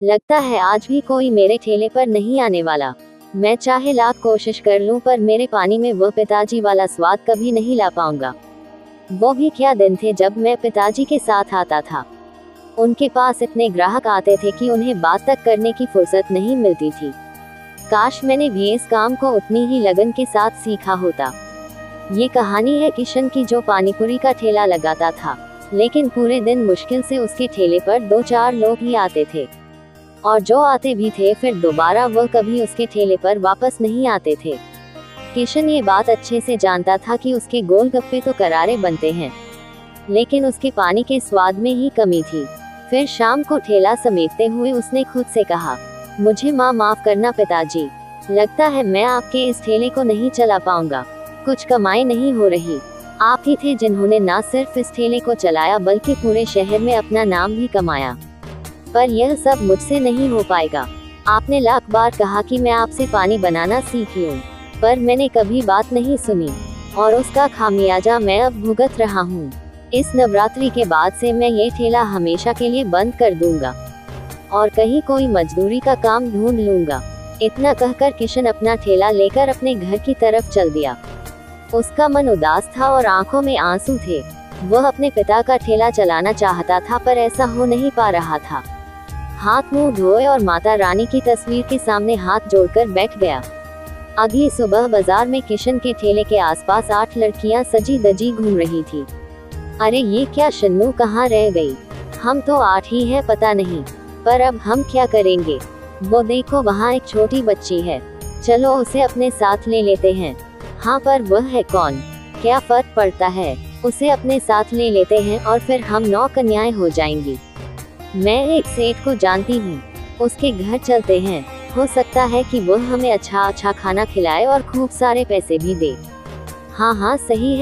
लगता है आज भी कोई मेरे ठेले पर नहीं आने वाला। मैं चाहे लाख कोशिश कर लूं पर मेरे पानी में वह पिताजी वाला स्वाद कभी नहीं ला पाऊंगा। वो भी क्या दिन थे जब मैं पिताजी के साथ आता था। उनके पास इतने ग्राहक आते थे कि उन्हें बात तक करने की फुर्सत नहीं मिलती थी। काश मैंने भी इस काम को उतनी ही लगन के साथ सीखा होता। ये कहानी है किशन की, जो पानीपुरी का ठेला लगाता था, लेकिन पूरे दिन मुश्किल से उसके ठेले पर 2-4 लोग ही आते थे, और जो आते भी थे फिर दोबारा वह कभी उसके ठेले पर वापस नहीं आते थे। किशन ये बात अच्छे से जानता था कि उसके गोलगप्पे तो करारे बनते हैं, लेकिन उसके पानी के स्वाद में ही कमी थी। फिर शाम को ठेला समेटते हुए उसने खुद से कहा, मुझे माफ करना पिताजी, लगता है मैं आपके इस ठेले को नहीं चला पाऊंगा। कुछ कमाई नहीं हो रही। आप ही थे जिन्होंने न सिर्फ इस ठेले को चलाया बल्कि पूरे शहर में अपना नाम भी कमाया। पर यह सब मुझसे नहीं हो पाएगा। आपने लाख बार कहा कि मैं आपसे पानी बनाना सीख लूं, पर मैंने कभी बात नहीं सुनी, और उसका खामियाजा मैं अब भुगत रहा हूं। इस नवरात्रि के बाद से मैं ये ठेला हमेशा के लिए बंद कर दूंगा और कहीं कोई मजदूरी का काम ढूंढ लूंगा। इतना कहकर किशन अपना ठेला लेकर अपने घर की तरफ चल दिया। उसका मन उदास था और आंखों में आंसू थे। वह अपने पिता का ठेला चलाना चाहता था पर ऐसा हो नहीं पा रहा था। हाथ मुंह धोए और माता रानी की तस्वीर के सामने हाथ जोड़कर बैठ गया। अगली सुबह बाजार में किशन के ठेले के आसपास 8 लड़कियां सजी धजी घूम रही थी। अरे ये क्या, शन्नू कहाँ रह गई? हम तो 8 ही हैं, पता नहीं, पर अब हम क्या करेंगे? वो देखो वहाँ एक छोटी बच्ची है, चलो उसे अपने साथ ले लेते हैं। हाँ, पर वह है कौन? क्या फर्क पड़ता है, उसे अपने साथ ले लेते हैं और फिर हम 9 कन्याएं हो जाएंगी। मैं एक सेठ को जानती हूँ, उसके घर चलते हैं, हो सकता है कि वह हमें अच्छा खाना खिलाए और खूब सारे पैसे भी दे। हाँ, सही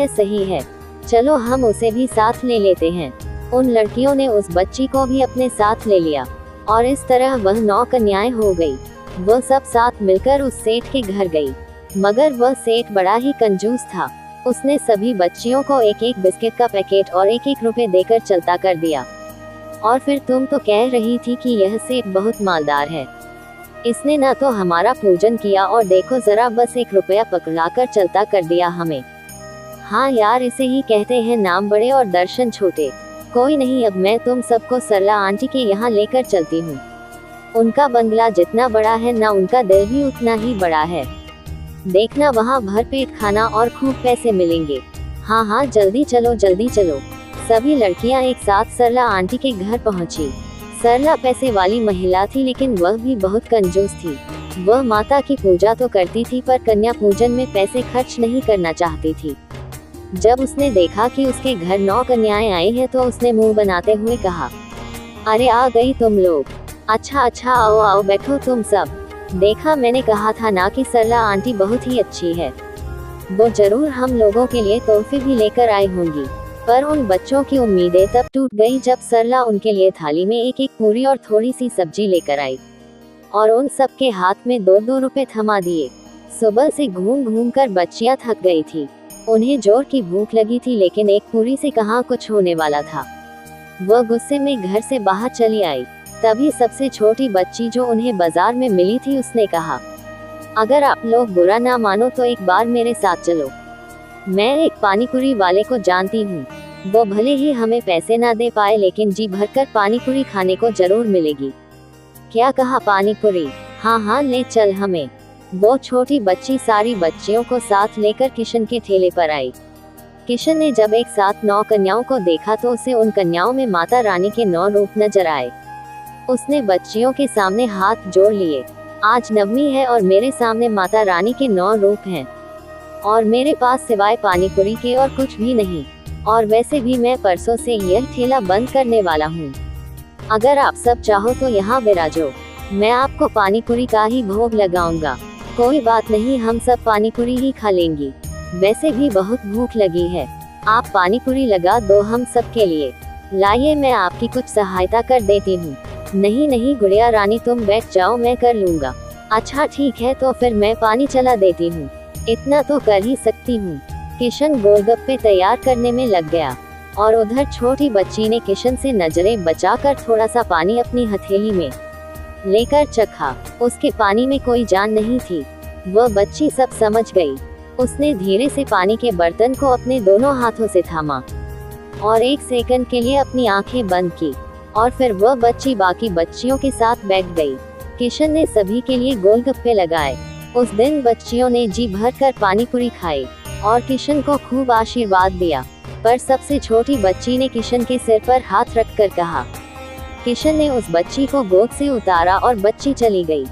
है, चलो हम उसे भी साथ ले लेते हैं। उन लड़कियों ने उस बच्ची को भी अपने साथ ले लिया और इस तरह वह 9 कन्याएं हो गई। वह सब साथ मिलकर उस सेठ के घर गई, मगर वह सेठ बड़ा ही कंजूस था। उसने सभी बच्चियों को एक बिस्किट का पैकेट और 1 रुपए देकर चलता कर दिया। और फिर तुम तो कह रही थी कि यह सेठ बहुत मालदार है। इसने ना तो हमारा पूजन किया और देखो जरा, बस 1 रुपया पकड़ाकर चलता कर दिया हमें। हाँ यार, इसे ही कहते हैं नाम बड़े और दर्शन छोटे। कोई नहीं, अब मैं तुम सबको सरला आंटी के यहाँ लेकर चलती हूँ। उनका बंगला जितना बड़ा है ना, उनका दिल भी उतना ही बड़ा है। देखना, वहाँ भरपेट खाना और खूब पैसे मिलेंगे। हाँ, जल्दी चलो। सभी लड़कियाँ एक साथ सरला आंटी के घर पहुँची। सरला पैसे वाली महिला थी, लेकिन वह भी बहुत कंजूस थी। वह माता की पूजा तो करती थी पर कन्या पूजन में पैसे खर्च नहीं करना चाहती थी। जब उसने देखा कि उसके घर 9 कन्याएं आई हैं तो उसने मुंह बनाते हुए कहा, अरे आ गई तुम लोग। अच्छा, आओ बैठो तुम सब। देखा, मैंने कहा था ना कि सरला आंटी बहुत ही अच्छी है। वो जरूर हम लोगों के लिए तोहफे भी लेकर आई होंगी। पर उन बच्चों की उम्मीदें तब टूट गई जब सरला उनके लिए थाली में 1 पूरी और थोड़ी सी सब्जी लेकर आई और उन सब के हाथ में 2-2 रुपए थमा दिए। सुबह से घूम कर बच्चियां थक गई थी। उन्हें जोर की भूख लगी थी, लेकिन 1 पूरी से कहाँ कुछ होने वाला था। वह गुस्से में घर से बाहर चली आई। तभी सबसे छोटी बच्ची जो उन्हें बाजार में मिली थी, उसने कहा, अगर आप लोग बुरा ना मानो तो एक बार मेरे साथ चलो। मैं एक पानीपुरी वाले को जानती हूँ। वो भले ही हमें पैसे ना दे पाए, लेकिन जी भरकर पानीपुरी खाने को जरूर मिलेगी। क्या कहा, पानीपुरी? हाँ, ले चल हमें। वो छोटी बच्ची सारी बच्चियों को साथ लेकर किशन के ठेले पर आई। किशन ने जब एक साथ 9 कन्याओं को देखा तो उसे उन कन्याओं में माता रानी के 9 रूप नजर आए। उसने बच्चियों के सामने हाथ जोड़ लिए। आज नवमी है और मेरे सामने माता रानी के 9 रूप हैं, और मेरे पास सिवाय पानीपुरी के और कुछ भी नहीं। और वैसे भी मैं परसों से यह ठेला बंद करने वाला हूँ। अगर आप सब चाहो तो यहाँ विराजो, मैं आपको पानीपुरी का ही भोग लगाऊंगा। कोई बात नहीं, हम सब पानीपुरी ही खा लेंगी। वैसे भी बहुत भूख लगी है। आप पानीपुरी लगा दो हम सब के लिए। लाइए, मैं आपकी कुछ सहायता कर देती हूँ। नहीं गुड़िया रानी, तुम बैठ जाओ, मैं कर लूँगा। अच्छा ठीक है, तो फिर मैं पानी चला देती हूँ। इतना तो कर ही सकती हूँ। किशन गोलगप्पे तैयार करने में लग गया और उधर छोटी बच्ची ने किशन से नजरें बचाकर थोड़ा सा पानी अपनी हथेली में लेकर चखा। उसके पानी में कोई जान नहीं थी। वह बच्ची सब समझ गई। उसने धीरे से पानी के बर्तन को अपने दोनों हाथों से थामा और 1 सेकंड के लिए अपनी आंखें बंद की और फिर वह बच्ची बाकी बच्चियों के साथ बैठ गई। किशन ने सभी के लिए गोलगप्पे लगाए। उस दिन बच्चियों ने जी भरकर पानीपुरी खाई और किशन को खूब आशीर्वाद दिया। पर सबसे छोटी बच्ची ने किशन के सिर पर हाथ रखकर कहा। किशन ने उस बच्ची को गोद से उतारा और बच्ची चली गई।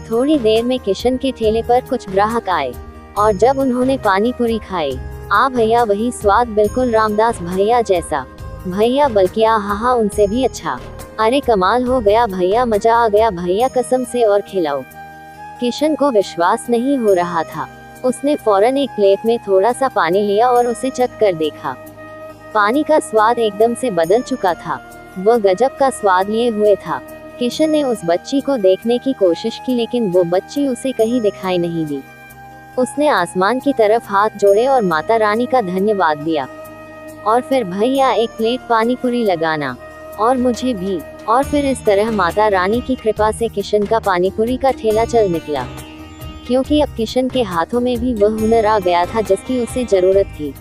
थोड़ी देर में किशन के ठेले पर कुछ ग्राहक आए और जब उन्होंने पानीपुरी खाई, आ भैया वही स्वाद, बिल्कुल रामदास भैया जैसा। भैया बल्कि आहा उनसे भी अच्छा। अरे कमाल हो गया भैया, मजा आ गया भैया, कसम से और खिलाओ। किशन को विश्वास नहीं हो रहा था। उसने फौरन एक प्लेट में थोड़ा सा पानी लिया और उसे चख कर देखा। पानी का स्वाद एकदम से बदल चुका था। वह गजब का स्वाद लिए हुए था। किशन ने उस बच्ची को देखने की कोशिश की लेकिन वो बच्ची उसे कहीं दिखाई नहीं दी। उसने आसमान की तरफ हाथ जोड़े और माता रानी का धन्यवाद दिया और फिर भैया 1 प्लेट पानीपुरी लगाना और मुझे भी। और फिर इस तरह माता रानी की कृपा से किशन का पानीपुरी का ठेला चल निकला, क्योंकि अब किशन के हाथों में भी वह हुनर आ गया था जिसकी उसे जरूरत थी।